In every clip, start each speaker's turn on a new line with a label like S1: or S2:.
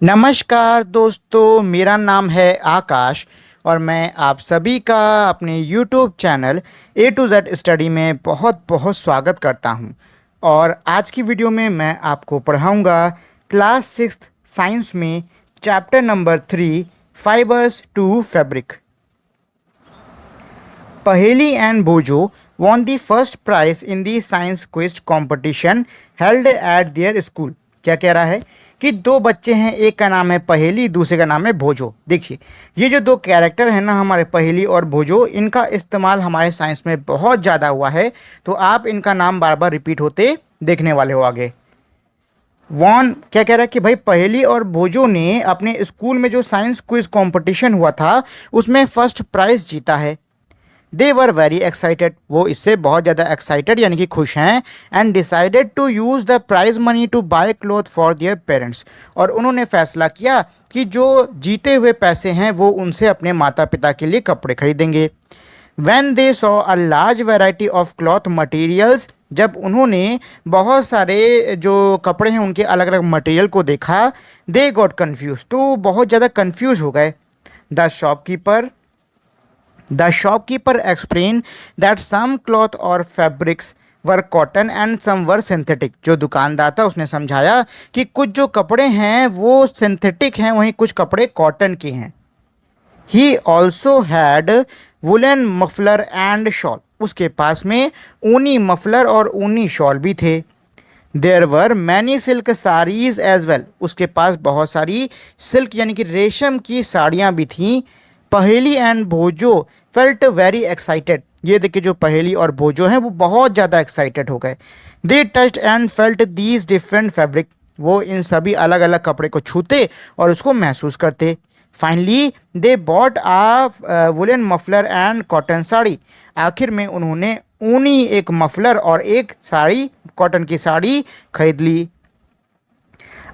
S1: नमस्कार दोस्तों, मेरा नाम है आकाश और मैं आप सभी का अपने YouTube channel A to Z study में बहुत बहुत स्वागत करता हूं। और आज की वीडियो में मैं आपको पढ़ाऊंगा क्लास 6 साइंस में chapter number 3 fibres to fabric. Paheli and Bojo won the first prize in the science quiz competition held at their school। क्या कह रहा है कि दो बच्चे हैं, एक का नाम है पहेली, दूसरे का नाम है भोजो। देखिए, ये जो दो कैरेक्टर हैं ना, हमारे पहेली और भोजो, इनका इस्तेमाल हमारे साइंस में बहुत ज़्यादा हुआ है, तो आप इनका नाम बार बार रिपीट होते देखने वाले हो आगे। वॉन क्या कह रहा है कि भाई पहेली और भोजो ने अपने स्कूल में जो साइंस क्विज कंपटीशन हुआ था उसमें फर्स्ट प्राइज जीता है। दे वर वेरी एक्साइटेड, वो इससे बहुत ज़्यादा एक्साइटेड यानी कि खुश हैं। And decided to use the prize money to buy cloth for their parents, और उन्होंने फैसला किया कि जो जीते हुए पैसे हैं वो उनसे अपने माता पिता के लिए कपड़े खरीदेंगे। When they saw a large variety of cloth materials, जब उन्होंने बहुत सारे जो कपड़े हैं उनके अलग अलग मटेरियल को देखा, they got confused, तो बहुत ज़्यादा कंफ्यूज हो गए। The shopkeeper explained that some cloth or fabrics were cotton and some were synthetic। जो दुकानदार था उसने समझाया कि कुछ जो कपड़े हैं वो सिंथेटिक हैं, वहीं कुछ कपड़े कॉटन के हैं। He also had woollen muffler and shawl, उसके पास में ऊनी मफलर और ऊनी शॉल भी थे। There were many silk saris as well, उसके पास बहुत सारी सिल्क यानी कि रेशम की साड़ियाँ भी थीं। पहेली एंड भोजो फेल्ट वेरी एक्साइटेड, ये देखिए जो पहेली और भोजो हैं वो बहुत ज़्यादा एक्साइटेड हो गए। They touched and felt these different fabric, वो इन सभी अलग अलग कपड़े को छूते और उसको महसूस करते। Finally they bought a woollen muffler and cotton sari, आखिर में उन्होंने ऊनी एक मफलर और एक साड़ी कॉटन की साड़ी खरीद ली।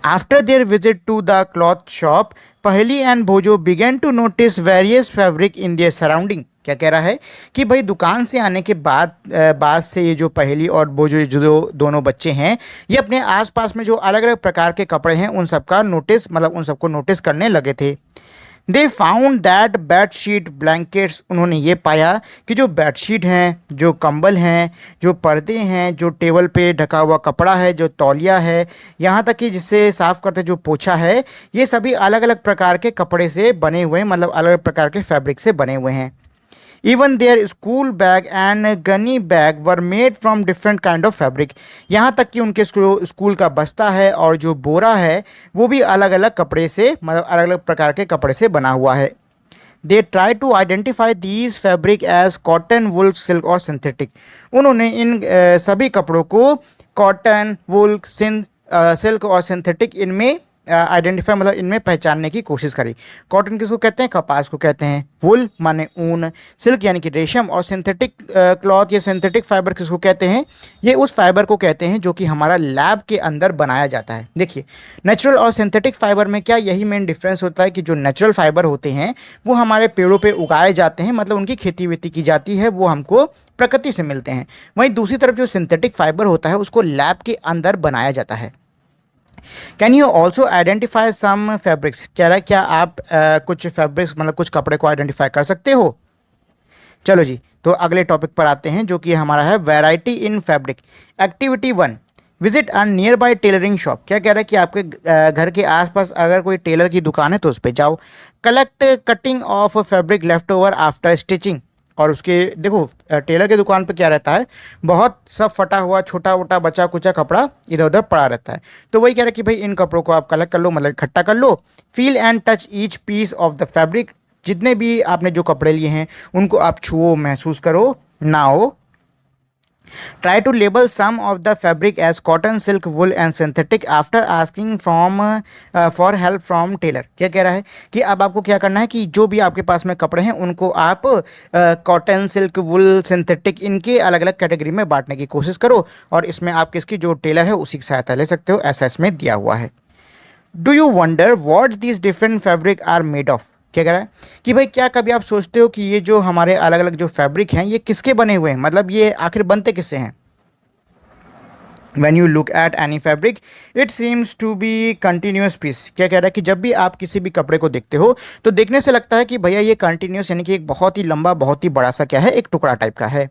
S1: After their visit to the cloth shop, Paheli and Bhojo began to notice various fabric in their surrounding. क्या कह रहा है कि भाई दुकान से आने के बाद से ये जो पहेली और भोजो जो दोनों बच्चे हैं, ये अपने आसपास में जो अलग अलग प्रकार के कपड़े हैं उन सबका नोटिस उन सबको नोटिस करने लगे थे। They found that bedsheet blankets, उन्होंने ये पाया कि जो बेडशीट हैं, जो कंबल हैं, जो पर्दे हैं, जो टेबल पे ढका हुआ कपड़ा है, जो तौलिया है, यहाँ तक कि जिससे साफ़ करते जो पोछा है, ये सभी अलग अलग प्रकार के कपड़े से बने हुए हैं, मतलब अलग अलग प्रकार के फैब्रिक से बने हुए हैं। Even their school bag and gunny bag were made from different kind of fabric, यहाँ तक कि उनके स्कूल का बस्ता है और जो बोरा है वो भी अलग अलग कपड़े से, मतलब अलग अलग प्रकार के कपड़े से बना हुआ है। They try to identify these fabric as cotton, wool, silk और सिंथेटिक, उन्होंने इन सभी कपड़ों को कॉटन, वुल, सिल्क और सिंथेटिक इनमें आइडेंटिफाई मतलब इनमें पहचानने की कोशिश करी। कॉटन किसको कहते हैं? कपास को कहते हैं। वुल माने ऊन, सिल्क यानी कि रेशम, और सिंथेटिक क्लॉथ या सिंथेटिक फाइबर किसको कहते हैं? ये उस फाइबर को कहते हैं जो कि हमारा लैब के अंदर बनाया जाता है। देखिए, नेचुरल और सिंथेटिक फाइबर में क्या यही मेन डिफरेंस होता है कि जो नेचुरल फाइबर होते हैं वो हमारे पेड़ों पे उगाए जाते हैं, मतलब उनकी खेती वेती की जाती है, वो हमको प्रकृति से मिलते हैं। वहीं दूसरी तरफ जो सिंथेटिक फाइबर होता है उसको लैब के अंदर बनाया जाता है। Can you also identify some fabrics, कह रहा है क्या आप कुछ फैब्रिक्स मतलब कुछ कपड़े को आइडेंटिफाई कर सकते हो? चलो जी, तो अगले टॉपिक पर आते हैं जो कि हमारा है variety in fabric. Activity 1, visit a near by tailoring shop. क्या कह रहा है कि आपके घर के आसपास अगर कोई टेलर की दुकान है तो उस पर जाओ। Collect cutting of fabric left over after stitching, और उसके देखो टेलर की दुकान पे क्या रहता है, बहुत सब फटा हुआ छोटा मोटा बचा कुचा कपड़ा इधर उधर पड़ा रहता है, तो वही कह रहा है कि भाई इन कपड़ों को आप कलेक्ट कर लो, मतलब इकट्ठा कर लो। Feel and touch each piece of the fabric, जितने भी आपने जो कपड़े लिए हैं उनको आप छुओ, महसूस करो। Now try to label some of the fabric as cotton, silk, wool and synthetic after asking for help from tailor. क्या कह रहा है कि अब आपको क्या करना है कि जो भी आपके पास में कपड़े हैं उनको आप कॉटन, सिल्क, वुल, सिंथेटिक इनके अलग अलग कैटेगरी में बांटने की कोशिश करो, और इसमें आप किसकी जो टेलर है उसी की सहायता ले सकते हो, ऐसा इसमें दिया हुआ है। Do you wonder what this different fabric are made of. क्या कह रहा है कि भाई क्या कभी आप सोचते हो कि ये जो हमारे अलग अलग जो फैब्रिक हैं ये किसके बने हुए हैं, मतलब ये आखिर बनते किससे हैं? When you look at any fabric, it seems to be continuous piece। क्या कह रहा है कि जब भी आप किसी भी कपड़े को देखते हो तो देखने से लगता है कि भैया ये कंटिन्यूस यानी कि एक बहुत ही लंबा, बहुत ही बड़ा सा क्या है, एक टुकड़ा टाइप का है।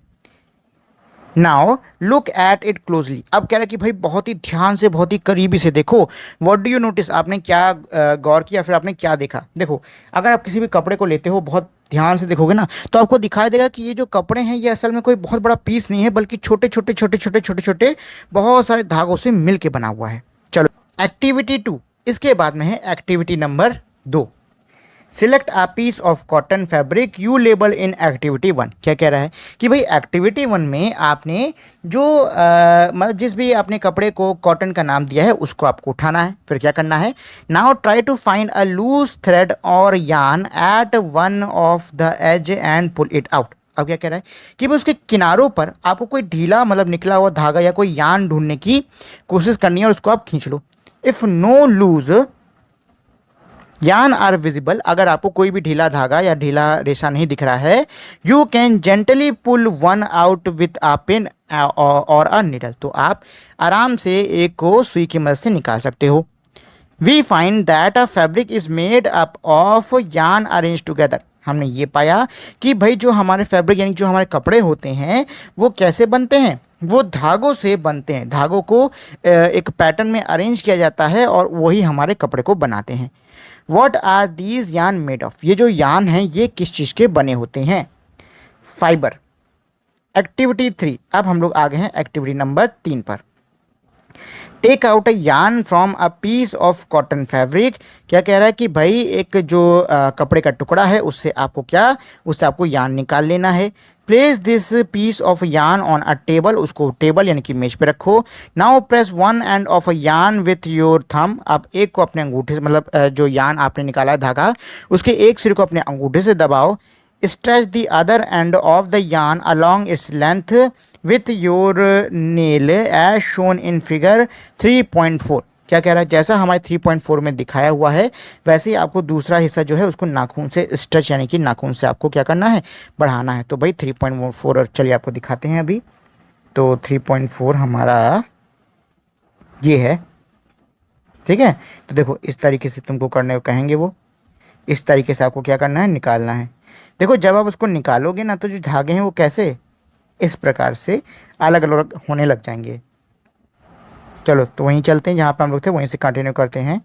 S1: Now look at it closely. अब कह रहा है कि भाई बहुत ही ध्यान से, बहुत ही करीबी से देखो। व्हाट डू यू नोटिस, आपने क्या गौर किया, फिर आपने क्या देखा। देखो, अगर आप किसी भी कपड़े को लेते हो, बहुत ध्यान से देखोगे ना, तो आपको दिखाई देगा कि ये जो कपड़े हैं ये असल में कोई बहुत बड़ा पीस नहीं है, बल्कि छोटे छोटे छोटे छोटे छोटे छोटे बहुत सारे धागों से मिल के बना हुआ है। चलो, एक्टिविटी 2, इसके बाद में है activity number 2। Select a piece of cotton fabric you label in activity 1। क्या कह रहा है कि भाई एक्टिविटी 1 में आपने जो मतलब जिस भी आपने कपड़े को कॉटन का नाम दिया है उसको आपको उठाना है। फिर क्या करना है, now try to find a loose thread और yarn at one of the edge and pull it out. अब क्या कह रहा है कि भाई उसके किनारों पर आपको कोई ढीला मतलब निकला हुआ धागा या कोई यार्न ढूंढने की कोशिश करनी है और उसको आप खींच लो। If no loose yarn are visible, अगर आपको कोई भी ढीला धागा या ढीला रेशा नहीं दिख रहा है, you can gently pull one out with a pen और अ नीडल, तो आप आराम से एक को सुई की मदद से निकाल सकते हो। We find that a fabric is made up of yarn arrange together. हमने ये पाया कि भाई जो हमारे फैब्रिक यानी जो हमारे कपड़े होते हैं वो कैसे बनते हैं, वो धागों से बनते हैं। धागों को एक पैटर्न में अरेंज किया जाता है और वही हमारे कपड़े को बनाते हैं। वॉट आर दीज यान मेड ऑफ, ये जो यान हैं ये किस चीज़ के बने होते हैं, फाइबर। एक्टिविटी 3, अब हम लोग आ गए हैं एक्टिविटी नंबर 3 पर। Take out a yarn from a piece of cotton fabric. क्या कह रहा है कि भाई एक जो कपड़े का टुकड़ा है उससे आपको यार्न निकाल लेना है। Place this piece of yarn on a table, उसको टेबल यानी कि मेज पे रखो। Now press one end of a yarn with your thumb. आप एक को अपने अंगूठे से मतलब जो यार्न आपने निकाला है धागा, उसके एक सिरे को अपने अंगूठे से दबाओ। Stretch the other end of the yarn along its length with your nail as shown in figure 3.4। क्या कह रहा है, जैसा हमारे 3.4 में दिखाया हुआ है वैसे ही आपको दूसरा हिस्सा जो है उसको नाखून से स्ट्रेच यानी कि नाखून से आपको क्या करना है, बढ़ाना है। तो भाई 3.4 चलिए आपको दिखाते हैं अभी। तो 3.4 हमारा ये है, ठीक है। तो देखो इस तरीके से तुमको करने को कहेंगे, वो इस तरीके से आपको क्या करना है, निकालना है। देखो जब आप उसको निकालोगे ना तो जो धागे हैं वो कैसे इस प्रकार से अलग अलग होने लग जाएंगे। चलो तो वहीं चलते हैं जहाँ पे हम लोग थे, वहीं से कंटिन्यू करते हैं।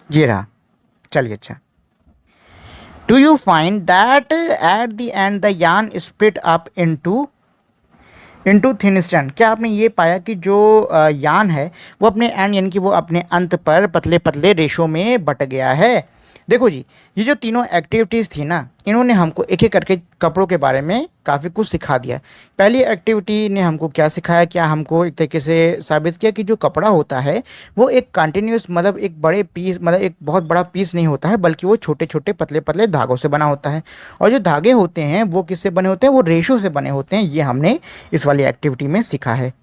S1: ये रहा, चलिए अच्छा। Do you find that at the end the yarn split up into thin strand. क्या आपने ये पाया कि जो यार्न है वो अपने एंड यानी कि वो अपने अंत पर पतले पतले रेशों में बट गया है। देखो जी, ये जो तीनों एक्टिविटीज़ थी ना, इन्होंने हमको एक एक करके कपड़ों के बारे में काफ़ी कुछ सिखा दिया। पहली एक्टिविटी ने हमको क्या सिखाया, क्या हमको एक तरीके से साबित किया कि जो कपड़ा होता है वो एक कंटिन्यूस मतलब एक बड़े पीस मतलब एक बहुत बड़ा पीस नहीं होता है, बल्कि वो छोटे छोटे पतले पतले धागों से बना होता है। और जो धागे होते हैं वो किससे बने होते हैं, वो रेशों से बने होते हैं। ये हमने इस वाली एक्टिविटी में सीखा है।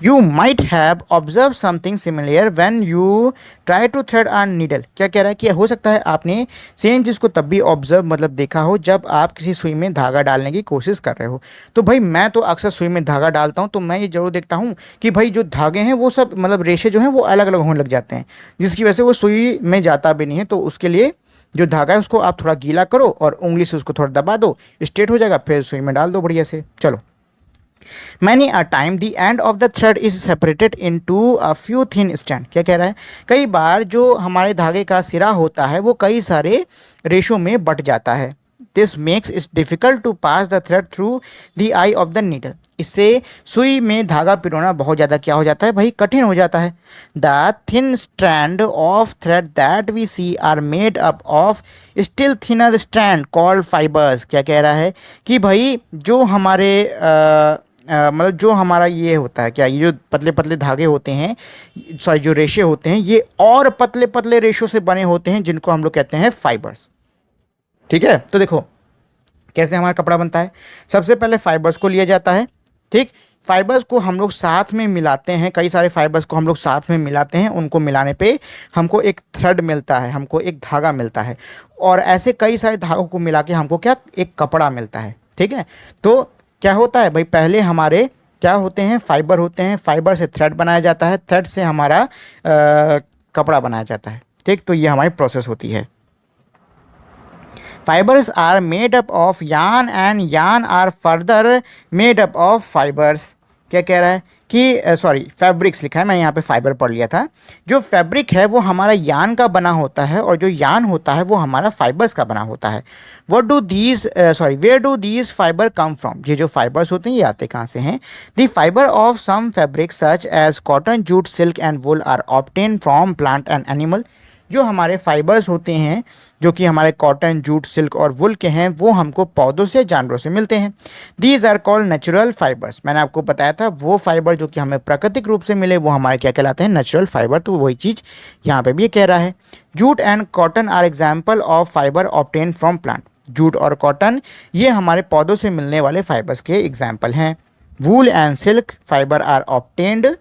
S1: You might have observed something similar when you try to thread a needle। क्या कह रहा है कि हो सकता है आपने सेम चीज़ को तब भी ऑब्जर्व मतलब देखा हो जब आप किसी सुई में धागा डालने की कोशिश कर रहे हो। तो भाई मैं तो अक्सर सुई में धागा डालता हूँ, तो मैं ये जरूर देखता हूँ कि भाई जो धागे हैं वो सब मतलब रेशे जो हैं वो अलग अलग होने लग जाते हैं, जिसकी वजह से वो सुई में जाता भी नहीं है। तो उसके लिए जो धागा है उसको आप थोड़ा गीला करो और उंगली से उसको थोड़ा दबा दो, स्ट्रेट हो जाएगा, फिर सुई में डाल दो बढ़िया से। चलो, Many a time the end of the thread is separated into a few thin strands। क्या कह रहा है, कई बार जो हमारे धागे का सिरा होता है वो कई सारे रेशों में बट जाता है। This makes it difficult to pass the thread through the eye of the needle। इससे सुई में धागा पिरोना बहुत ज़्यादा क्या हो जाता है भाई, कठिन हो जाता है। The thin strand of thread that we see are made up of still thinner strand called fibers। क्या कह रहा है कि भाई जो हमारे मतलब जो हमारा ये होता है क्या, ये जो पतले पतले धागे होते हैं, सॉरी जो रेशे होते हैं, ये और पतले पतले रेशों से बने होते हैं जिनको हम लोग कहते हैं फाइबर्स। ठीक है, तो देखो कैसे हमारा कपड़ा बनता है। सबसे पहले फाइबर्स को लिया जाता है, ठीक, फाइबर्स को हम लोग साथ में मिलाते हैं, कई सारे फाइबर्स को हम लोग साथ में मिलाते हैं, उनको मिलाने पे हमको एक थ्रेड मिलता है, हमको एक धागा मिलता है, और ऐसे कई सारे धागों को मिला के हमको क्या, एक कपड़ा मिलता है। ठीक है, तो क्या होता है भाई, पहले हमारे क्या होते हैं, फाइबर होते हैं, फाइबर से थ्रेड बनाया जाता है, थ्रेड से हमारा कपड़ा बनाया जाता है। ठीक, तो ये हमारी प्रोसेस होती है। Fibers are made up of yarn and yarn are further made up of fibers। क्या कह रहा है कि सॉरी फैब्रिक्स लिखा है, मैं यहाँ पे फाइबर पढ़ लिया था। जो फैब्रिक है वो हमारा यान का बना होता है और जो यान होता है वो हमारा फाइबर्स का बना होता है। Where do these fibre come from, ये जो फाइबर्स होते हैं ये आते कहाँ से हैं? The fibre of some fabric such as cotton, jute, silk and wool are obtain from plant and animal. जो हमारे फाइबर्स होते हैं, जो कि हमारे कॉटन, जूट, सिल्क और वुल के हैं, वो हमको पौधों से, जानवरों से मिलते हैं। These are called natural fibres. मैंने आपको बताया था वो फाइबर जो कि हमें प्राकृतिक रूप से मिले वो हमारे क्या कहलाते हैं, नेचुरल फाइबर। तो वही चीज़ यहाँ पे भी कह रहा है। Jute and cotton are example of fibre obtain from plant. Jute और कॉटन ये हमारे पौधों से मिलने वाले फाइबर्स के एग्जाम्पल हैं। Wool and silk fibre are obtained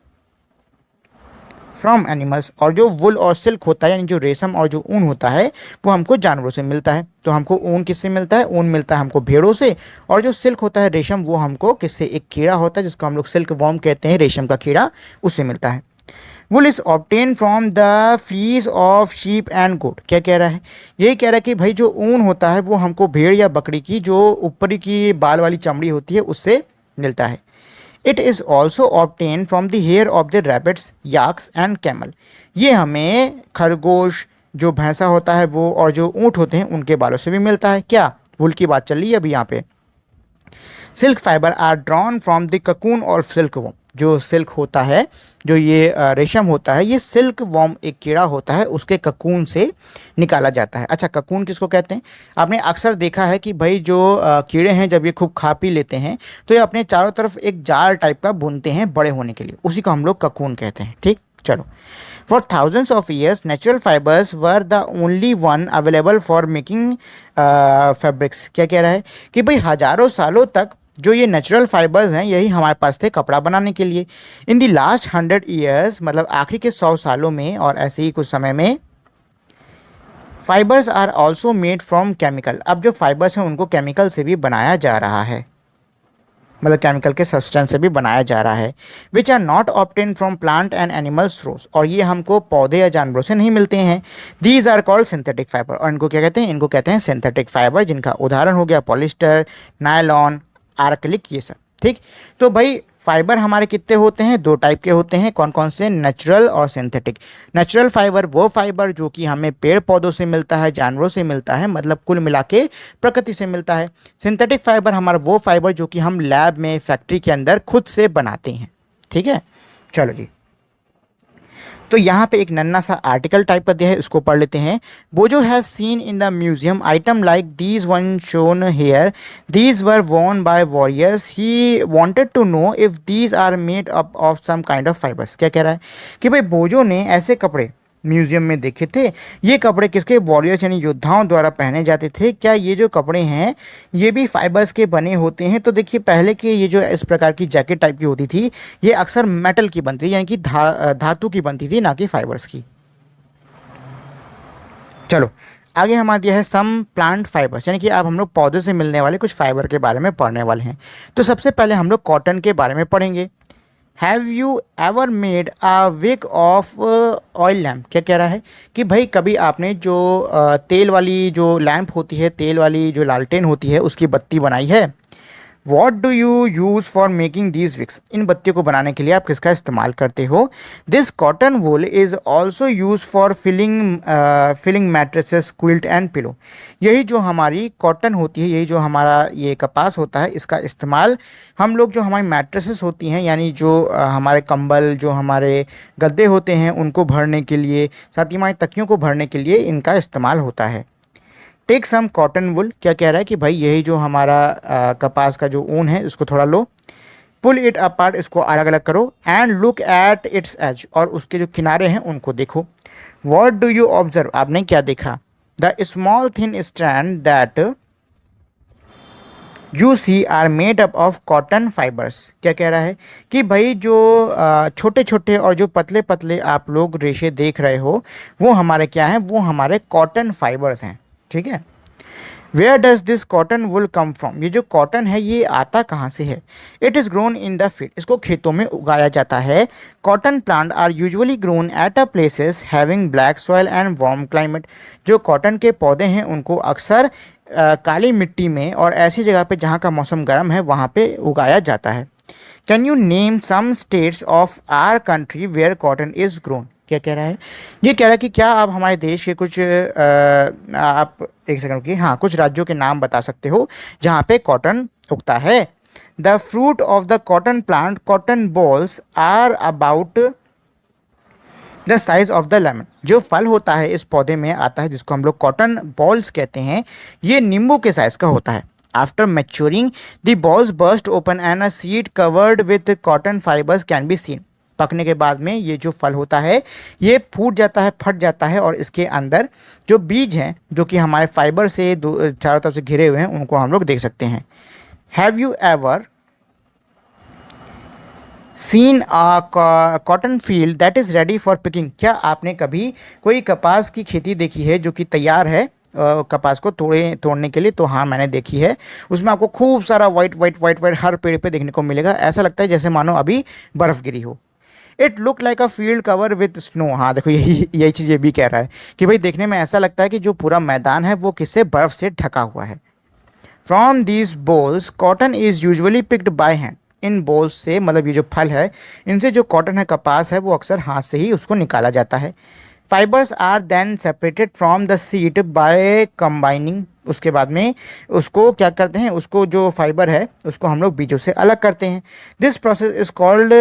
S1: from animals. और जो वुल और सिल्क होता है, यानी जो रेशम और जो ऊन होता है, वो हमको जानवरों से मिलता है। तो हमको ऊन किससे मिलता है? ऊन मिलता है हमको भेड़ों से। और जो सिल्क होता है, रेशम, वो हमको किससे? एक कीड़ा होता है जिसको हम लोग सिल्क वॉर्म कहते हैं, रेशम का कीड़ा, उससे मिलता है। Wool is obtain from the fleece of sheep and goat. क्या कह रहा है? यही कह रहा है कि भाई जो ऊन होता है वो हमको भेड़ या बकरी की जो ऊपरी की बाल वाली चमड़ी होती है उससे मिलता है। It is also obtain from the hair of the rabbits, yaks and camel. ये हमें खरगोश, जो भैंसा होता है वो, और जो ऊँट होते हैं उनके बालों से भी मिलता है। क्या वुल की बात चल रही है अभी यहाँ पे। Silk fibre are drawn from the cocoon और सिल्क वॉर्म। जो सिल्क होता है, जो ये रेशम होता है, ये सिल्क वॉर्म एक कीड़ा होता है, उसके ककून से निकाला जाता है। अच्छा, ककून किसको कहते हैं? आपने अक्सर देखा है कि भाई जो कीड़े हैं जब ये खूब खा पी लेते हैं तो ये अपने चारों तरफ एक जाल टाइप का बुनते हैं बड़े होने के लिए, उसी को हम लोग ककून कहते हैं। ठीक, चलो। For thousands of years natural fibres were the only one available for making fabrics. क्या कह रहा है कि भाई हजारों सालों तक जो ये नेचुरल फाइबर्स हैं यही हमारे पास थे कपड़ा बनाने के लिए। इन द लास्ट 100 ईयर्स, मतलब आखिरी के 100 सालों में और ऐसे ही कुछ समय में, fibres are also made from chemical. अब जो फाइबर्स हैं उनको केमिकल से भी बनाया जा रहा है, मतलब केमिकल के सब्सटेंस से भी बनाया जा रहा है। Which are not obtain from plant and animal source. और ये हमको पौधे या जानवरों से नहीं मिलते हैं। These are called synthetic fibre. और इनको क्या कहते हैं? इनको कहते हैं सिंथेटिक फाइबर, जिनका उदाहरण हो गया पॉलिस्टर, नायलॉन, आर्कलिक, ये सब। ठीक, तो भाई फाइबर हमारे कितने होते हैं? दो टाइप के होते हैं। कौन कौन से? नेचुरल और सिंथेटिक। नेचुरल फाइबर वो फाइबर जो कि हमें पेड़ पौधों से मिलता है, जानवरों से मिलता है, मतलब कुल मिला के प्रकृति से मिलता है। सिंथेटिक फाइबर हमारा वो फाइबर जो कि हम लैब में, फैक्ट्री के अंदर खुद से बनाते हैं। ठीक है, चलो जी। तो यहाँ पे एक नन्ना सा आर्टिकल टाइप का दिया है, उसको पढ़ लेते हैं। Boojho has seen in the museum item like these one shown here, these were worn by warriors, he wanted to know if these are made up of some kind of fibres. क्या कह रहा है कि भाई बोजो ने ऐसे कपड़े म्यूजियम में देखे थे। ये कपड़े किसके? वॉरियर्स यानी योद्धाओं द्वारा पहने जाते थे। क्या ये जो कपड़े हैं ये भी फाइबर्स के बने होते हैं? तो देखिए, पहले के ये जो इस प्रकार की जैकेट टाइप की होती थी ये अक्सर मेटल की बनती थी, यानी कि धातु की बनती थी, ना कि फाइबर्स की। चलो आगे हमारा दिया है सम प्लांट फाइबर्स, यानी कि अब हम लोग पौधे से मिलने वाले कुछ फाइबर के बारे में पढ़ने वाले हैं। तो सबसे पहले हम लोग कॉटन के बारे में पढ़ेंगे। Have you ever made a week off oil lamp. क्या कह रहा है कि भाई कभी आपने जो तेल वाली जो लैंप होती है, तेल वाली जो लालटेन होती है, उसकी बत्ती बनाई है? What do you use for making these wicks. इन बत्तियों को बनाने के लिए आप किसका इस्तेमाल करते हो? This cotton wool is also use for filling mattresses, quilt and pillow. यही जो हमारी कॉटन होती है, यही जो हमारा ये कपास होता है, इसका इस्तेमाल हम लोग जो हमारी मैट्रेसेस होती हैं, यानी जो हमारे कंबल, जो हमारे गद्दे होते हैं, उनको भरने के लिए, साथ ही हमारी तकियों को भरने के लिए इनका इस्तेमाल होता है। Take some cotton wool. क्या कह रहा है कि भाई यही जो हमारा कपास का जो ऊन है उसको थोड़ा लो, पुल इट अपार्ट, इसको अलग अलग करो, and look at its edge, और उसके जो किनारे हैं उनको देखो। What do you observe. आपने क्या देखा? The small thin strand that you see are made up of cotton fibres. क्या कह रहा है कि भाई जो छोटे छोटे और जो पतले पतले आप लोग रेशे देख रहे हो वो हमारे क्या हैं, वो हमारे कॉटन फाइबर्स हैं। ठीक है। Where does this cotton wool come from, ये जो कॉटन है ये आता कहाँ से है। It is grown in the field, इसको खेतों में उगाया जाता है। Cotton plant are usually grown at a places having black soil and warm climate. जो कॉटन के पौधे हैं उनको अक्सर काली मिट्टी में और ऐसी जगह पे जहाँ का मौसम गर्म है वहाँ पे उगाया जाता है। Can you name some states of our country where cotton is grown. क्या कह रहा है, ये कह रहा है कि क्या आप हमारे देश के कुछ आप एक सेकंड रुकिए, हाँ कुछ राज्यों के नाम बता सकते हो जहाँ पे कॉटन उगता है। The fruit of the cotton plant cotton bolls are about the size of the lemon. जो फल होता है इस पौधे में आता है जिसको हम लोग कॉटन बॉल्स कहते हैं, ये नींबू के साइज का होता है। After maturing the balls burst open and a seed covered with cotton fibres can be seen. पकने के बाद में ये जो फल होता है ये फूट जाता है, फट जाता है और इसके अंदर जो बीज हैं जो कि हमारे फाइबर से चारों तरफ से घिरे हुए हैं उनको हम लोग देख सकते हैं। Have you ever seen a cotton field that is ready for picking. क्या आपने कभी कोई कपास की खेती देखी है जो कि तैयार है कपास को तोड़ने के लिए। तो हाँ मैंने देखी है। उसमें आपको खूब सारा वाइट वाइट वाइट वाइट हर पेड़ पे देखने को मिलेगा। ऐसा लगता है जैसे मानो अभी बर्फ़ गिरी हो। It look like a field cover with snow. हाँ देखो यही चीज़ ये भी कह रहा है कि भाई देखने में ऐसा लगता है कि जो पूरा मैदान है वो किससे, बर्फ़ से ढका हुआ है। From these bolls cotton is usually picked by hand. इन बोल्स से मतलब ये जो फल है इनसे जो कॉटन है, कपास है, वो अक्सर हाथ से ही उसको निकाला जाता है। Fibres are then separated from the seed by combining. उसके बाद में उसको क्या करते हैं, उसको जो फाइबर है उसको हम लोग बीजों से अलग करते हैं। This process is called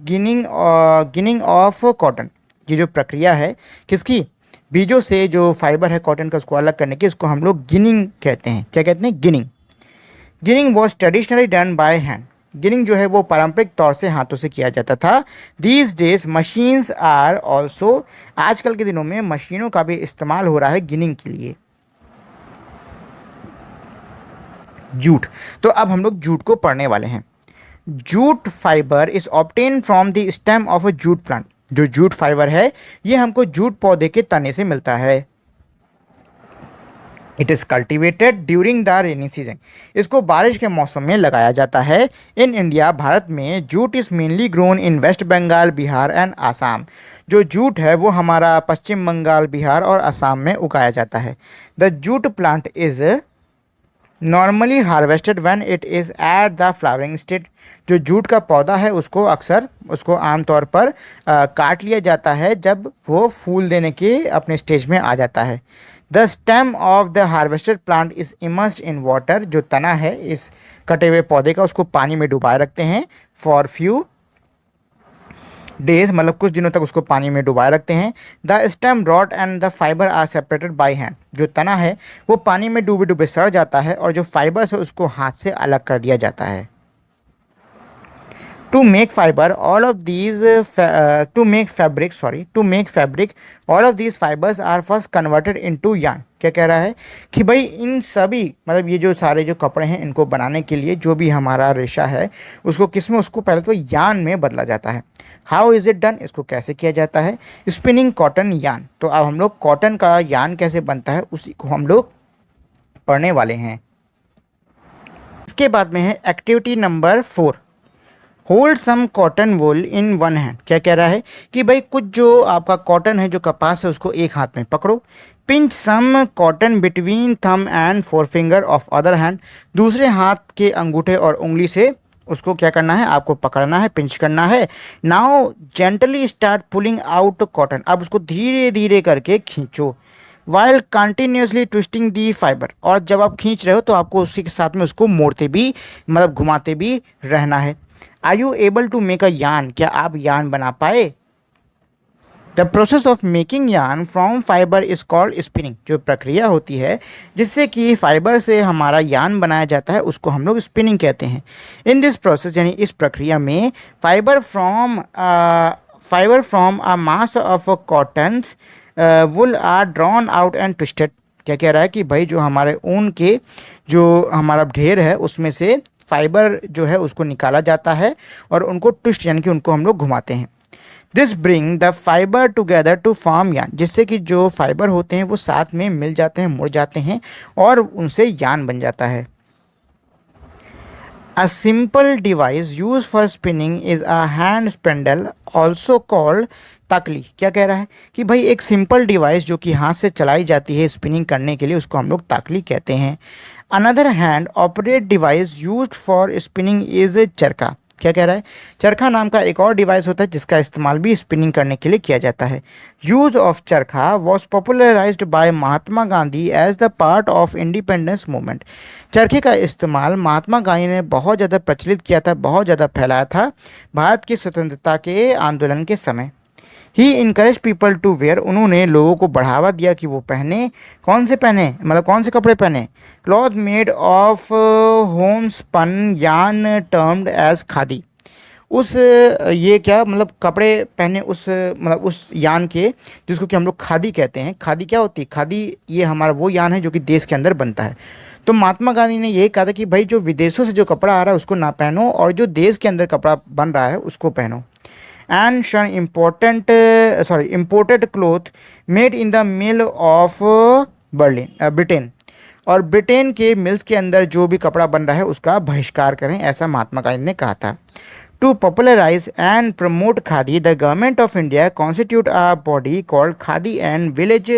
S1: ginning of cotton. ये जो प्रक्रिया है किसकी, बीजों से जो फाइबर है कॉटन का उसको अलग करने की, इसको हम लोग गिनिंग कहते हैं। क्या कहते हैं, ginning. Ginning was traditionally done by hand. Ginning जो है वो पारंपरिक तौर से हाथों से किया जाता था। These days machines are also. आजकल के दिनों में मशीनों का भी इस्तेमाल हो रहा है गिनिंग के लिए। जूट, तो अब हम लोग जूट को पढ़ने वाले हैं। Jute fibre is obtain from the stem of a jute plant. जो जूट फाइबर है ये हमको जूट पौधे के तने से मिलता है। It is cultivated during the rainy season. इसको बारिश के मौसम में लगाया जाता है। इन इंडिया, भारत में jute is mainly grown in West Bengal, Bihar and Assam. जो जूट है वो हमारा पश्चिम बंगाल, बिहार और असम में उगाया जाता है। The jute plant is normally harvested when it is at the flowering stage. जो जूट का पौधा है उसको आमतौर पर काट लिया जाता है जब वो फूल देने के अपने स्टेज में आ जाता है। The stem of the harvested plant is immersed in water. जो तना है इस कटे हुए पौधे का उसको पानी में डुबाए रखते हैं फॉर फ्यू डेज, मतलब कुछ दिनों तक उसको पानी में डुबाए रखते हैं। The stem rot and the fibre are separated by hand. जो तना है वो पानी में डूबे डूबे सड़ जाता है और जो फाइबर्स है उसको हाथ से अलग कर दिया जाता है। To make fabric, all of these fibers are first converted into yarn। क्या कह रहा है कि भाई इन सभी मतलब ये जो सारे जो कपड़े हैं इनको बनाने के लिए जो भी हमारा रेशा है उसको किस में, उसको पहले तो यान में बदला जाता है। हाउ इज़ इट डन, इसको कैसे किया जाता है। Spinning cotton yarn. तो अब हम लोग कॉटन का यान कैसे बनता है उसी को हम लोग पढ़ने वाले हैं। इसके बाद में है activity number 4, hold some cotton wool in one hand. क्या कह रहा है कि भाई कुछ जो आपका कॉटन है जो कपास है उसको एक हाथ में पकड़ो। Pinch some cotton between thumb and forefinger of other hand. दूसरे हाथ के अंगूठे और उंगली से उसको क्या करना है, आपको पकड़ना है, पिंच करना है। Now gently start pulling out cotton. अब उसको धीरे धीरे करके खींचो। वाइल कंटिन्यूसली ट्विस्टिंग दी फाइबर। और जब आप खींच रहे हो तो आपको उसी के साथ में उसको मोड़ते भी मतलब घुमाते भी रहना है। Are you able to make a yarn. क्या आप यान बना पाए। The process of making yarn from fibre is called spinning. जो प्रक्रिया होती है जिससे कि फाइबर से हमारा यान बनाया जाता है उसको हम लोग स्पिनिंग कहते हैं। इन दिस प्रोसेस यानी इस प्रक्रिया में fibre from a mass of cottons wool are drawn out and twisted. क्या कह रहा है कि भाई जो हमारे ऊन के जो हमारा ढेर है उसमें से फाइबर जो है उसको निकाला जाता है और उनको ट्विस्ट यानी कि उनको हम लोग घुमाते हैं। This bring the fibre together to form yarn, जिससे कि जो फाइबर होते हैं वो साथ में मिल जाते हैं, मुड़ जाते हैं और उनसे यान बन जाता है। A simple device used for spinning is a hand spindle, also called तकली। क्या कह रहा है कि भाई एक सिंपल डिवाइस जो कि हाथ से चलाई जाती है स्पिनिंग करने के लिए उसको हम लोग ताकली कहते हैं। Another hand operate device used for spinning is चरखा। क्या कह रहा है, चरखा नाम का एक और डिवाइस होता है जिसका इस्तेमाल भी स्पिनिंग करने के लिए किया जाता है। Use of charkha was popularised by Mahatma Gandhi as the part of independence movement. चरखे का इस्तेमाल महात्मा गांधी ने बहुत ज़्यादा प्रचलित किया था, बहुत ज़्यादा फैलाया था भारत की स्वतंत्रता के आंदोलन के समय। ही इनकरेज पीपल टू वेयर, उन्होंने लोगों को बढ़ावा दिया कि वो पहने, कौन से पहने मतलब कौन से कपड़े पहने, cloth made of homespun yarn termed as khadi. उस ये क्या मतलब कपड़े पहने उस मतलब उस यान के जिसको कि हम लोग खादी कहते हैं। खादी क्या होती है, खादी ये हमारा वो यान है जो कि देश के अंदर बनता है। तो महात्मा गांधी ने यही कहा था कि भाई जो विदेशों से जो कपड़ा आ रहा है उसको ना पहनो और जो देश के अंदर कपड़ा बन रहा है उसको पहनो। एंड शन imported cloth made in the mill of Britain, और ब्रिटेन के मिल्स के अंदर जो भी कपड़ा बन रहा है उसका बहिष्कार करें, ऐसा महात्मा गांधी ने कहा था। To popularise and promote khadi the government of India constitute a body called khadi and village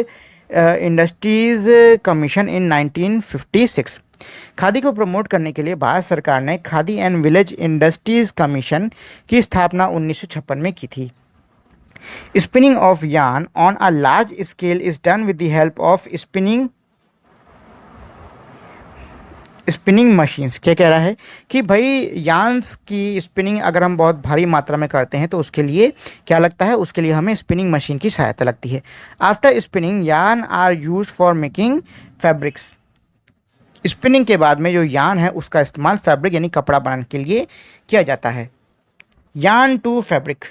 S1: industries commission in 1956। Khadi को प्रमोट करने के लिए भारत सरकार ने khadi and village industries commission की स्थापना 1956 में की थी। Spinning of yarn on a large scale is done with the help of spinning machines. क्या कह रहा है कि भाई यार्न्स की स्पिनिंग अगर हम बहुत भारी मात्रा में करते हैं तो उसके लिए क्या लगता है, उसके लिए हमें स्पिनिंग मशीन की सहायता लगती है। After spinning yarn are used for making fabrics. Spinning के बाद में जो यार्न है उसका इस्तेमाल फैब्रिक यानी कपड़ा बनाने के लिए किया जाता है। Yarn to fabric,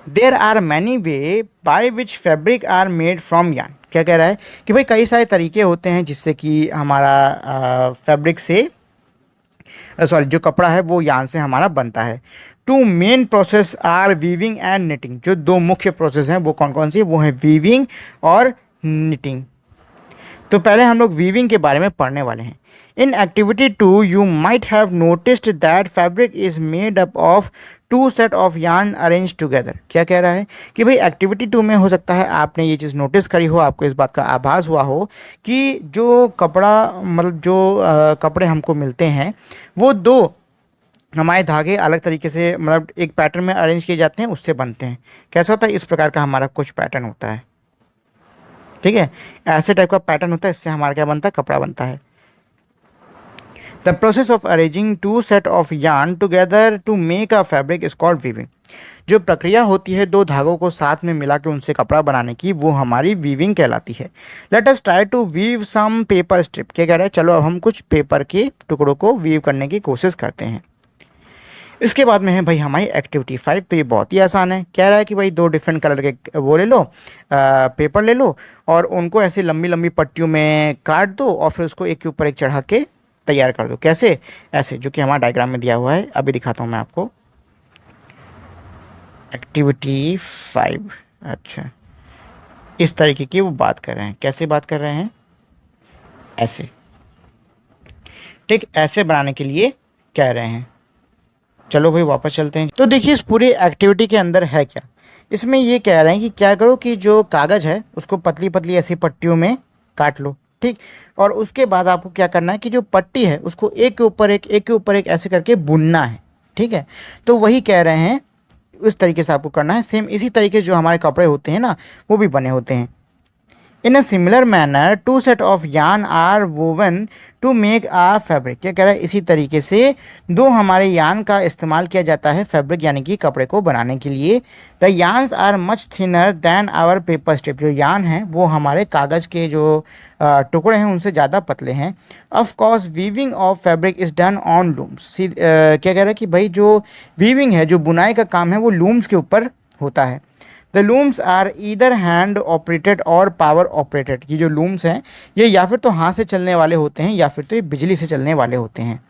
S1: there are many way by which fabric are made from yarn. क्या कह रहा है कि भाई कई सारे तरीके होते हैं जिससे कि हमारा फैब्रिक से जो कपड़ा है वो यार्न से हमारा बनता है। Two main process are weaving and knitting. जो दो मुख्य प्रोसेस हैं वो कौन कौन सी है, वो है वीविंग और निटिंग। तो पहले हम लोग वीविंग के बारे में पढ़ने वाले हैं। In activity 2 you might have noticed that fabric is made up of 2 set of yarn arrange together. क्या कह रहा है कि भाई एक्टिविटी 2 में हो सकता है आपने ये चीज़ नोटिस करी हो, आपको इस बात का आभास हुआ हो कि जो कपड़ा मतलब जो कपड़े हमको मिलते हैं वो दो हमारे धागे अलग तरीके से मतलब एक पैटर्न में अरेंज किए जाते हैं, उससे बनते हैं। कैसा होता है, इस प्रकार का हमारा कुछ पैटर्न होता है, ठीक है, ऐसे टाइप का पैटर्न होता है, इससे हमारा क्या बनता है, कपड़ा बनता है। The process of arranging 2 set of yarn together to make a fabric is called weaving. जो प्रक्रिया होती है दो धागों को साथ में मिला के उनसे कपड़ा बनाने की, वो हमारी वीविंग कहलाती है। Let us try to weave some paper strip. क्या कह रहा है, चलो अब हम कुछ पेपर के टुकड़ों को वीव करने की कोशिश करते हैं। इसके बाद में है भाई हमारी एक्टिविटी 5। तो ये बहुत ही आसान है। कह रहा है कि भाई 2 डिफरेंट कलर के वो ले लो, पेपर ले लो और उनको ऐसे लंबी लंबी पट्टियों में काट दो और फिर उसको एक के ऊपर एक चढ़ा के तैयार कर दो। कैसे, ऐसे जो कि हमारा डायग्राम में दिया हुआ है, अभी दिखाता हूँ मैं आपको। एक्टिविटी 5, अच्छा इस तरीके की वो बात कर रहे हैं। कैसे बात कर रहे हैं, ऐसे, ठीक, ऐसे बनाने के लिए कह रहे हैं। चलो भाई वापस चलते हैं। तो देखिए इस पूरी एक्टिविटी के अंदर है क्या, इसमें ये कह रहे हैं कि क्या करो कि जो कागज़ है उसको पतली पतली ऐसी पट्टियों में काट लो, ठीक, और उसके बाद आपको क्या करना है कि जो पट्टी है उसको एक के ऊपर एक, एक के ऊपर एक ऐसे करके बुनना है, ठीक है। तो वही कह रहे हैं उस तरीके से आपको करना है। सेम इसी तरीके से जो हमारे कपड़े होते हैं ना वो भी बने होते हैं। In a similar manner 2 set of yarn are woven to make a fabric. क्या कह रहा है, इसी तरीके से 2 हमारे यार्न का इस्तेमाल किया जाता है फैब्रिक यानी कि कपड़े को बनाने के लिए। The yarns are much thinner than our paper strip. जो यार्न है वो हमारे कागज़ के जो टुकड़े हैं उनसे ज़्यादा पतले हैं। Of course weaving of fabric is done on looms. क्या कह रहा है कि भाई जो वीविंग है, जो बुनाई का काम है वो लूम्स के ऊपर होता है। The looms are either hand operated or power operated. ये जो लूम्स हैं ये या फिर तो हाथ से चलने वाले होते हैं या फिर तो ये बिजली से चलने वाले होते हैं।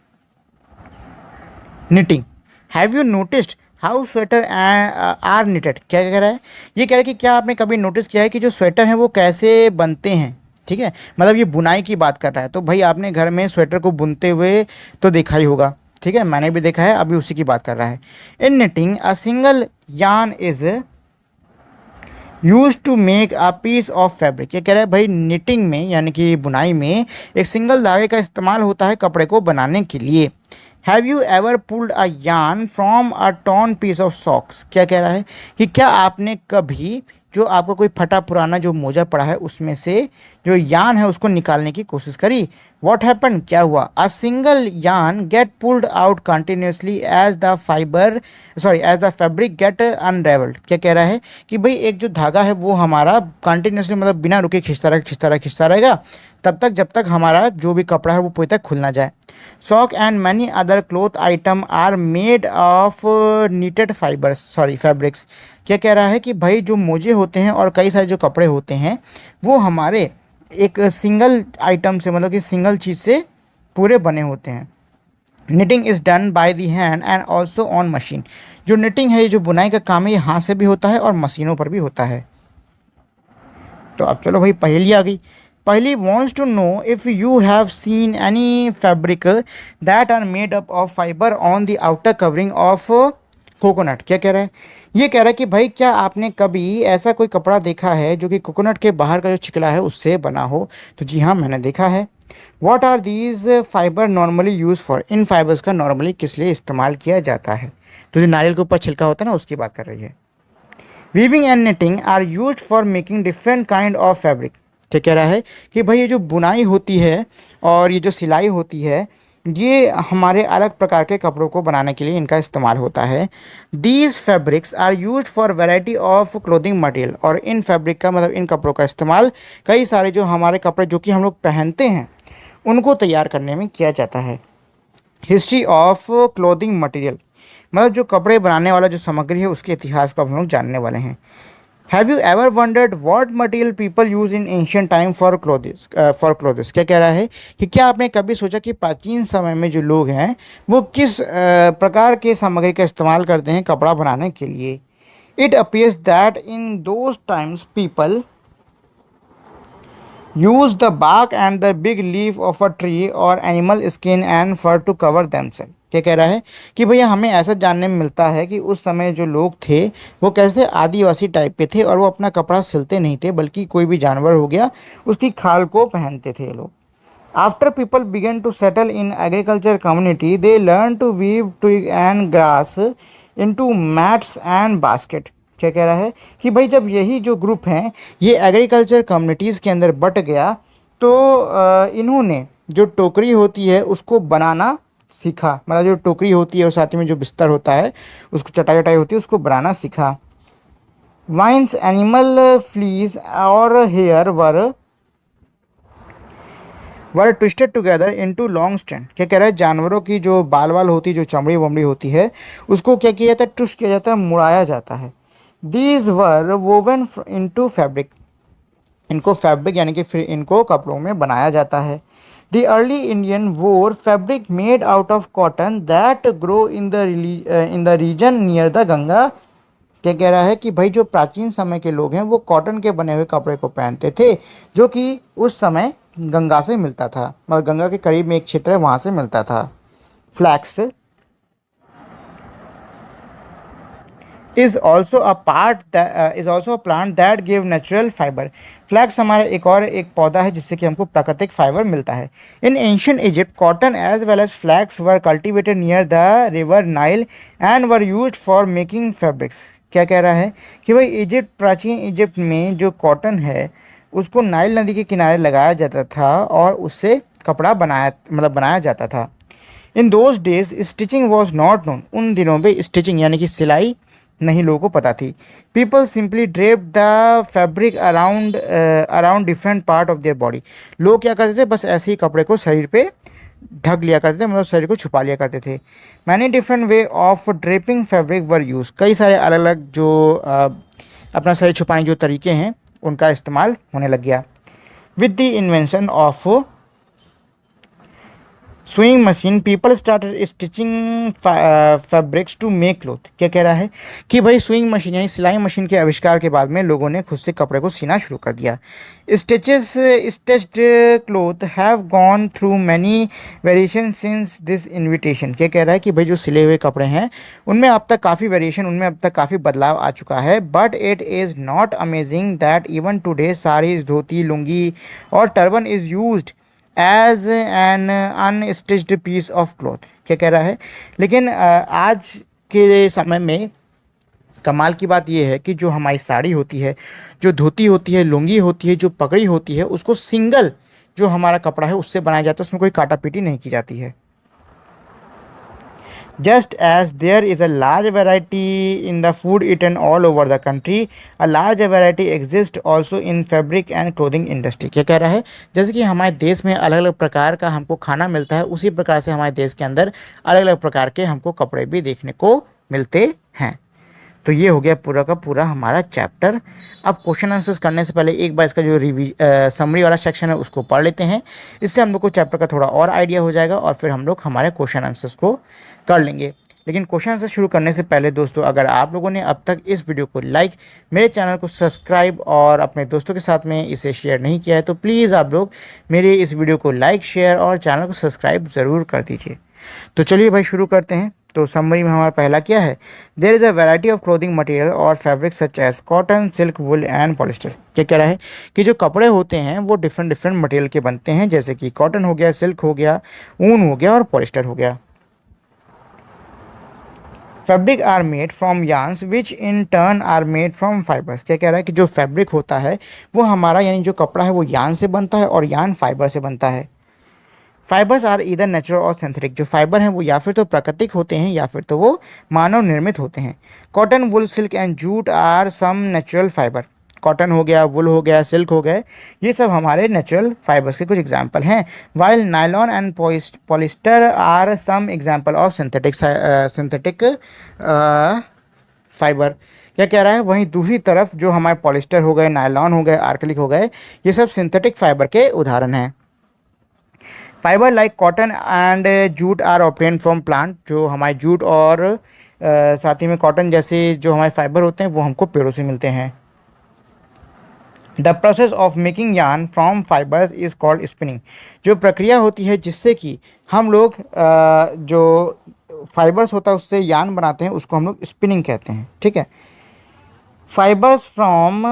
S1: Knitting, have you noticed how sweater are knitted. क्या कह रहा है, ये कह रहा है कि क्या आपने कभी नोटिस किया है कि जो स्वेटर हैं वो कैसे बनते हैं। ठीक है, मतलब ये बुनाई की बात कर रहा है। तो भाई आपने घर में स्वेटर को बुनते हुए तो देखा ही होगा। ठीक है, मैंने भी देखा है, अभी उसी की बात कर रहा है। In knitting a single yarn is use to make a piece of fabric. ये कह रहा है भाई निटिंग में यानी कि बुनाई में एक सिंगल धागे का इस्तेमाल होता है कपड़े को बनाने के लिए। Have you ever pulled a yarn from a torn piece of socks. क्या कह रहा है कि क्या आपने कभी जो आपका कोई फटा पुराना जो मोजा पड़ा है उसमें से जो यार्न है उसको निकालने की कोशिश करी। वॉट हैपन, क्या हुआ। A single yarn get pulled out continuously as the fabric get unravelled. क्या कह रहा है कि भाई एक जो धागा है वो हमारा कंटिन्यूसली मतलब बिना रुके खिंचता रहेगा तब तक जब तक हमारा जो भी कपड़ा है वो पूरी तक खुल ना जाए। Sock and many other cloth item are made of knitted fabrics. क्या कह रहा है कि भाई जो मोजे होते हैं और कई सारे जो कपड़े होते हैं वो हमारे एक सिंगल आइटम से मतलब कि सिंगल चीज़ से पूरे बने होते हैं। Knitting is done by the hand and also on machine. जो निटिंग है ये जो बुनाई का काम है ये हाथ से भी होता है और मशीनों पर भी होता है। तो अब चलो भाई पहेली आ गई। पहली wants to know if you have seen any fabric that are made up of fiber on the outer covering of coconut. क्या कह रहा है, ये कह रहा है कि भाई क्या आपने कभी ऐसा कोई कपड़ा देखा है जो कि कोकोनट के बाहर का जो छिकला है उससे बना हो। तो जी हाँ, मैंने देखा है। What are these fibre normally use for. इन फाइबर्स का नॉर्मली किस लिए इस्तेमाल किया जाता है। तो जो नारियल के ऊपर छिलका होता है ना उसकी बात कर रही है। Weaving and knitting are use for making different kind of fabric. क्या कह रहा है कि भाई ये जो बुनाई होती है और ये जो सिलाई होती है ये हमारे अलग प्रकार के कपड़ों को बनाने के लिए इनका इस्तेमाल होता है। These fabrics are use for variety of clothing material. और इन फैब्रिक का मतलब इन कपड़ों का इस्तेमाल कई सारे जो हमारे कपड़े जो कि हम लोग पहनते हैं उनको तैयार करने में किया जाता है। हिस्ट्री ऑफ क्लोथिंग मटेरियल मतलब जो कपड़े बनाने वाला जो सामग्री है उसके इतिहास को हम लोग जानने वाले हैं। Have you ever wondered what material people use in ancient time for clothes. क्या कह रहा है कि क्या आपने कभी सोचा कि प्राचीन समय में जो लोग हैं वो किस प्रकार के सामग्री का इस्तेमाल करते हैं कपड़ा बनाने के लिए। It appears that in those times people use the bark and the big leaf of a tree और animal skin and fur to cover themselves। क्या कह रहा है कि भैया हमें ऐसा जानने में मिलता है कि उस समय जो लोग थे वो कैसे आदिवासी टाइप के थे और वो अपना कपड़ा सिलते नहीं थे बल्कि कोई भी जानवर हो गया उसकी खाल को पहनते थे लोग। After people began to settle in agriculture community they learn to weave twig and grass into mats and basket. क्या कह रहा है कि भाई जब यही जो ग्रुप हैं ये एग्रीकल्चर कम्युनिटीज़ के अंदर बट गया तो इन्होंने जो टोकरी होती है उसको बनाना सीखा। मतलब जो टोकरी होती है और साथ में जो बिस्तर होता है उसको चटाई वटाई होती है उसको बनाना सीखा। वाइन्स एनिमल फ्लीज और hair were twisted together into long strand. क्या कह रहा है जानवरों की जो बाल वाल होती है जो चमड़ी वमड़ी होती है उसको क्या किया जाता है ट्विस्ट किया जाता है मुड़ाया जाता है। These were woven into fabric. इनको फैब्रिक यानी कि फिर इनको कपड़ों में बनाया जाता है। The early Indian wore fabric made out of cotton that grow in the region near the Ganga. क्या कह रहा है कि भाई जो प्राचीन समय के लोग हैं वो कॉटन के बने हुए कपड़े को पहनते थे जो कि उस समय गंगा से मिलता था। मतलब गंगा के करीब में एक क्षेत्र है वहाँ से मिलता था। Flax is also a plant that give natural fiber। Flax हमारा एक पौधा है जिससे कि हमको प्राकृतिक फाइबर मिलता है। In ancient Egypt cotton as well as flax were cultivated near the river Nile and were used for making fabrics. क्या कह रहा है कि भाई प्राचीन इजिप्ट में जो कॉटन है उसको नाइल नदी के किनारे लगाया जाता था और उससे कपड़ा बनाया जाता था। In those days stitching was not known. उन दिनों में स्टिचिंग यानी कि सिलाई नहीं लोगों को पता थी। People simply drape the fabric around different part of their body. लोग क्या करते थे बस ऐसे ही कपड़े को शरीर पे ढक लिया करते थे मतलब शरीर को छुपा लिया करते थे। Many different way of draping fabric were use. कई सारे अलग अलग जो अपना शरीर छुपाने के जो तरीके हैं उनका इस्तेमाल होने लग गया। With the invention of sewing machine people started stitching fabrics to make cloth. क्या कह रहा है कि भाई स्विंग मशीन यानी सिलाई मशीन के आविष्कार के बाद में लोगों ने खुद से कपड़े को सीना शुरू कर दिया। Stitched cloth have gone through many variation since this invitation. क्या कह रहा है कि भाई जो सिले हुए कपड़े हैं उनमें अब तक काफ़ी वेरिएशन, उनमें अब तक काफ़ी बदलाव आ चुका है। But it is not amazing that even today saris, dhoti, lungi और turban is used as an unstitched piece of cloth. क्या कह रहा है, लेकिन आज के समय में कमाल की बात यह है कि जो हमारी साड़ी होती है, जो धोती होती है, लुंगी होती है, जो पगड़ी होती है, उसको सिंगल जो हमारा कपड़ा है उससे बनाया जाता है, उसमें कोई काटा पीटी नहीं की जाती है। Just as there is a large variety in the food eaten all over the country, a large variety exists also in fabric and clothing industry। क्या कह रहा है, जैसे कि हमारे देश में अलग अलग प्रकार का हमको खाना मिलता है, उसी प्रकार से हमारे देश के अंदर अलग अलग प्रकार के हमको कपड़े भी देखने को मिलते हैं। तो ये हो गया पूरा का पूरा हमारा चैप्टर। अब क्वेश्चन आंसर्स करने से पहले एक बार इसका जो समरी वाला सेक्शन है उसको पढ़ लेते हैं। इससे हम लोग को चैप्टर का थोड़ा और आइडिया हो जाएगा और फिर हम लोग हमारे क्वेश्चन आंसर्स को कर लेंगे। लेकिन क्वेश्चन आंसर शुरू करने से पहले दोस्तों, अगर आप लोगों ने अब तक इस वीडियो को लाइक, मेरे चैनल को सब्सक्राइब और अपने दोस्तों के साथ में इसे शेयर नहीं किया है तो प्लीज़ आप लोग मेरे इस वीडियो को लाइक, शेयर और चैनल को सब्सक्राइब ज़रूर कर दीजिए। तो चलिए भाई शुरू करते हैं। तो समरी में हमारा पहला क्या है, there is a variety of clothing material और fabric such as cotton, silk, wool and polyester. क्या कह रहा है कि जो कपड़े होते हैं वो डिफरेंट मटेरियल के बनते हैं, जैसे कि कॉटन हो गया, सिल्क हो गया, ऊन हो गया और पॉलिस्टर हो गया। Fabric are made from yarns which in turn are made from fibres. क्या कह रहा है कि जो फैब्रिक होता है वो हमारा यानी जो कपड़ा है वो यार्न से बनता है और यार्न फाइबर से बनता है। फाइबर्स आर इधर नेचुरल और सिंथेटिक। जो फाइबर हैं वो या फिर तो प्राकृतिक होते हैं या फिर तो वो मानव निर्मित होते हैं। Cotton, wool, silk and jute are some natural fibre. Cotton हो गया, वुल हो गया, सिल्क हो गए, ये सब हमारे नेचुरल फाइबर्स के कुछ एग्जाम्पल हैं। While nylon and polyester are some example of synthetic fibre. क्या कह रहा है, वहीं दूसरी तरफ जो हमारे पॉलिस्टर हो गए, नायलॉन हो गए, आर्कलिक हो गए, ये सब सिंथेटिक फाइबर के उदाहरण हैं। Fibre like cotton and jute are obtain from plant. जो हमारे जूट और साथ ही में कॉटन जैसे जो हमारे फाइबर होते हैं वो हमको पेड़ों से मिलते हैं। The process of making yarn from fibres is called spinning. जो प्रक्रिया होती है जिससे कि हम लोग जो फाइबर्स होता है उससे यार्न बनाते हैं उसको हम लोग स्पिनिंग कहते हैं। ठीक है। Fibres from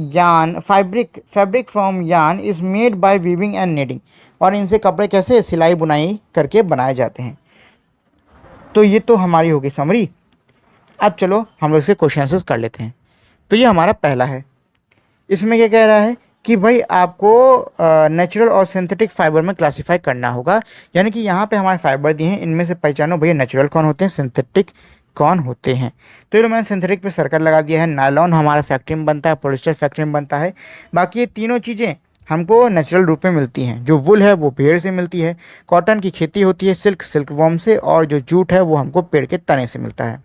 S1: yarn, fabric from yarn is made by weaving and kneading. और इनसे कपड़े कैसे सिलाई बुनाई करके बनाए जाते हैं। तो ये तो हमारी होगी समरी। अब चलो हम लोग इसके क्वेश्चन आंसर्स कर लेते हैं। तो ये हमारा पहला है। इसमें क्या कह रहा है कि भाई आपको नेचुरल और सिंथेटिक फाइबर में क्लासीफाई करना होगा, यानी कि यहाँ पे हमारे फाइबर दिए हैं, इनमें से पहचानो भैया नेचुरल कौन होते हैं, सिंथेटिक कौन होते हैं। तो ये मैंने सिंथेटिक पे सर्कल लगा दिया है। नायलॉन हमारा फैक्ट्री में बनता है, पॉलिस्टर फैक्ट्री में बनता है। बाकी ये तीनों चीज़ें हमको नेचुरल रूप में मिलती हैं। जो वुल है वो पेड़ से मिलती है, कॉटन की खेती होती है सिल्क वॉर्म से, और जो जूट है वो हमको पेड़ के तने से मिलता है।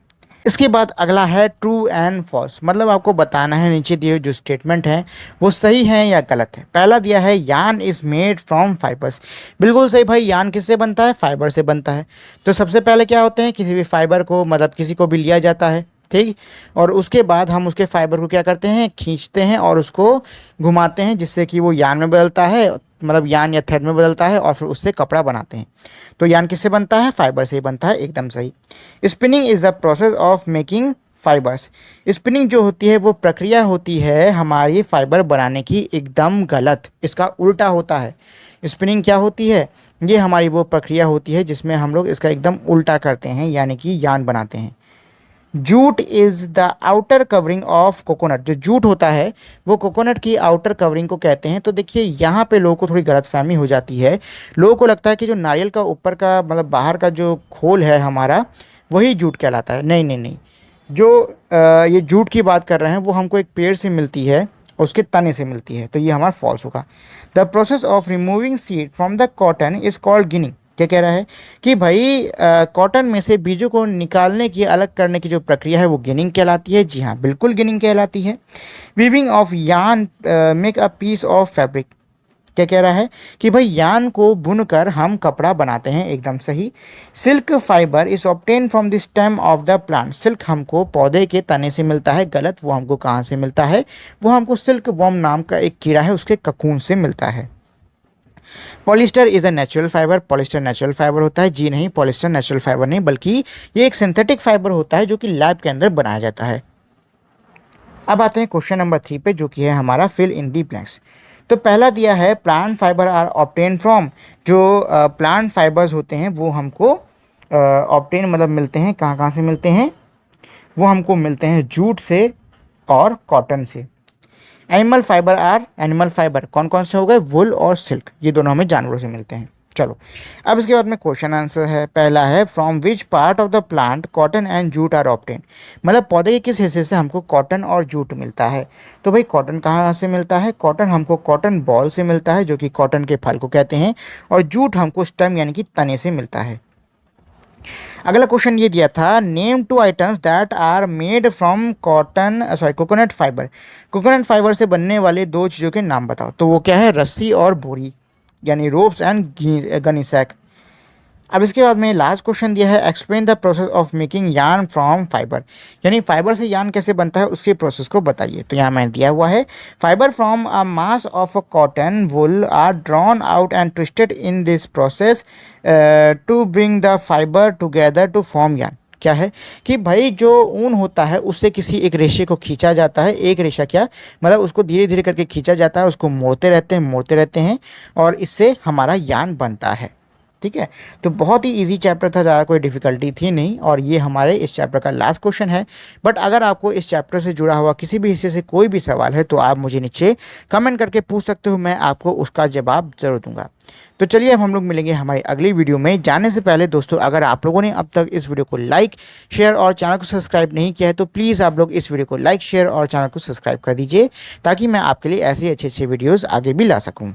S1: इसके बाद अगला है ट्रू एंड फॉल्स, मतलब आपको बताना है नीचे दिए जो स्टेटमेंट है वो सही है या गलत है। पहला दिया है yarn is made from fibres. बिल्कुल सही भाई, यार्न किससे बनता है, फाइबर से बनता है। तो सबसे पहले क्या होते हैं, किसी भी फाइबर को मतलब किसी को भी लिया जाता है, ठीक, और उसके बाद हम उसके फाइबर को क्या करते हैं, खींचते हैं और उसको घुमाते हैं जिससे कि वो यार्न में बदलता है, मतलब यार्न या थ्रेड में बदलता है और फिर उससे कपड़ा बनाते हैं। तो यार्न किससे बनता है, फाइबर से ही बनता है, एकदम सही। Spinning is the process of making fibres. Spinning जो होती है वो प्रक्रिया होती है हमारी फाइबर बनाने की, एकदम गलत, इसका उल्टा होता है। स्पिनिंग क्या होती है, ये हमारी वो प्रक्रिया होती है जिसमें हम लोग इसका एकदम उल्टा करते हैं, यानी कि यार्न बनाते हैं। Jute is the outer covering of coconut. जो जूट होता है वो कोकोनट की आउटर कवरिंग को कहते हैं। तो देखिए यहाँ पे लोगों को थोड़ी गलतफहमी हो जाती है। लोगों को लगता है कि जो नारियल का ऊपर का मतलब बाहर का जो खोल है हमारा वही जूट कहलाता है। नहीं नहीं नहीं, जो ये जूट की बात कर रहे हैं वो हमको एक पेड़ से मिलती है, उसके तने से मिलती है। तो ये हमारा फॉल्स होगा। The process of removing seed from the cotton is called ginning. क्या कह रहा है कि भाई कॉटन में से बीजों को निकालने की, अलग करने की जो प्रक्रिया है वो गिनिंग कहलाती है। जी हाँ, बिल्कुल गिनिंग कहलाती है। Weaving of yarn make a piece of fabric. क्या कह रहा है कि भाई यार्न को बुनकर हम कपड़ा बनाते हैं, एकदम सही। Silk fibre is obtain from the stem of the plant. Silk हमको पौधे के तने से मिलता है, गलत। वो हमको कहाँ से मिलता है? वो हमको सिल्क वॉर्म नाम का एक कीड़ा है, उसके ककून से मिलता है। Polyester is a natural fibre. Polyester natural fibre होता है? जी नहीं, पॉलिस्टर नेचुरल फाइबर नहीं, बल्कि ये एक सिंथेटिक फाइबर होता है जो कि लैब के अंदर बनाया जाता है। अब आते हैं क्वेश्चन नंबर 3 पे, जो कि है हमारा फिल इन दी ब्लैंक्स। तो पहला दिया है plant fibre are obtain from. जो प्लांट फाइबर्स होते हैं वो हमको ऑब्टेन मतलब मिलते हैं, कहाँ कहाँ से मिलते हैं? वो हमको मिलते हैं जूट से और कॉटन से। Animal fibre are, animal fibre कौन कौन से हो गए? वुल और सिल्क, ये दोनों हमें जानवरों से मिलते हैं। चलो, अब इसके बाद में क्वेश्चन आंसर है। पहला है from which part of the plant cotton and jute are obtain. मतलब पौधे के किस हिस्से से हमको कॉटन और जूट मिलता है? तो भाई कॉटन कहाँ से मिलता है? कॉटन हमको कॉटन बॉल से मिलता है, जो कि कॉटन के फल को कहते हैं। और जूट हमको स्टेम यानी कि तने से मिलता है। अगला क्वेश्चन ये दिया था, name 2 items that are made from coconut fibre. Coconut fibre से बनने वाले 2 चीज़ों के नाम बताओ। तो वो क्या है? रस्सी और बोरी, यानी रोप्स एंड गनी सैक। अब इसके बाद में लास्ट क्वेश्चन दिया है, explain the process of making yarn from fibre. यानी फाइबर से यार्न कैसे बनता है, उसके प्रोसेस को बताइए। तो यहाँ मैंने दिया हुआ है, fibre from a mass of cotton wool are drawn out and twisted in this process to bring the fibre together to form yarn. क्या है कि भाई जो ऊन होता है उससे किसी एक रेशे को खींचा जाता है। एक रेशा क्या मतलब, उसको धीरे धीरे करके खींचा जाता है, उसको मोड़ते रहते हैं और इससे हमारा यार्न बनता है। ठीक है, तो बहुत ही इजी चैप्टर था, ज़्यादा कोई डिफिकल्टी थी नहीं। और ये हमारे इस चैप्टर का लास्ट क्वेश्चन है। बट अगर आपको इस चैप्टर से जुड़ा हुआ किसी भी हिस्से से कोई भी सवाल है तो आप मुझे नीचे कमेंट करके पूछ सकते हो, मैं आपको उसका जवाब ज़रूर दूंगा। तो चलिए अब हम लोग मिलेंगे हमारी अगली वीडियो में। जाने से पहले दोस्तों, अगर आप लोगों ने अब तक इस वीडियो को लाइक, शेयर और चैनल को सब्सक्राइब नहीं किया है तो प्लीज़ आप लोग इस वीडियो को लाइक, शेयर और चैनल को सब्सक्राइब कर दीजिए, ताकि मैं आपके लिए ऐसे अच्छे अच्छे वीडियोज़ आगे भी ला सकूँ।